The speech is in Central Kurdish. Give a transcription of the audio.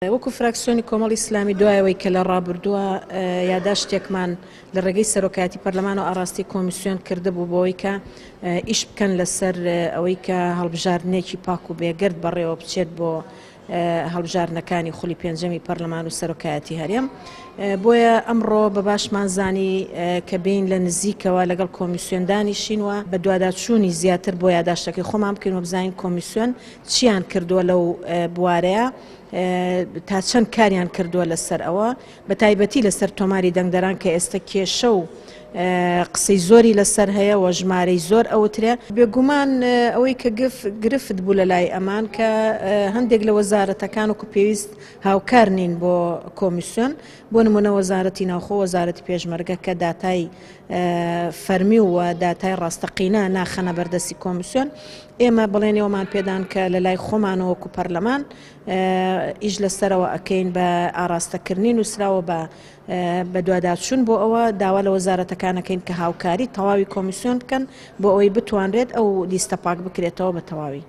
وەکو فراکسیۆنی کۆمەڵی ئیسلامی دوایەوەی کە لە ڕابردووە یاداشتێکمان لە ڕێگەی سەرۆکایەتی پەرلەمان و ئاڕاستی کۆمیسیۆن کردبوو بۆەوەی کە ئیش بکەن لەسەر ئەوەی کە هەڵبژاردنێکی پاک و بێگرد بەڕێوە بچێت بۆ هەڵبژاردنەکانی خولی پێنجەمی پەرلەمان و سەرۆکایەتی هەرێم. بۆیە ئەمڕۆ بە باشمان زانی کە بین لە نزیکەوە لەگەڵ کۆمیسیۆندانی شینوە بە دوواداچوونی زیاتر بۆ یاداشتەکەی خۆمان بکەین و بزانین کۆمیسیۆن چیان کردووە لەو بوارەیە تا چەند کاریان کردووە لەسەر ئەوە بە تایبەتی لەسەر تۆماری دەنگدەران کە ئێستا کێشە و قسەی زۆری لەسەر هەیە و ژمارەی زۆر ئەوترێ بێگومان ئەوەی کە گرفت بوو لە لای ئەمان کە هەندێک لە وەزارەتەکان وکو پێویست هاوکار نین بۆ کۆمیسیۆن بۆ نمونە وەزارەتی ناوخۆ وەزارەتی پێشمەرگە کە داتای فەرمی و داتای ڕاستەقینە ناخەنە بەردەستی کۆمیسیۆن. ئێمە بڵێنەوەمان پێدان کە لە لای خۆمانەوە وەکو پەرلەمان ئیش لەسەرەوە ئەکەین بە ئاراستەکردنی نووسراوە بە دوواداچوون بۆ ئەوە داوا لە وەزارەتەکانەکەین کە هاوکاری تەواوی کۆمیسیۆن بکەن بۆ ئەوەی بتوانرێت ئەو لیستە پاک بکرێتەوە بە تەواوی.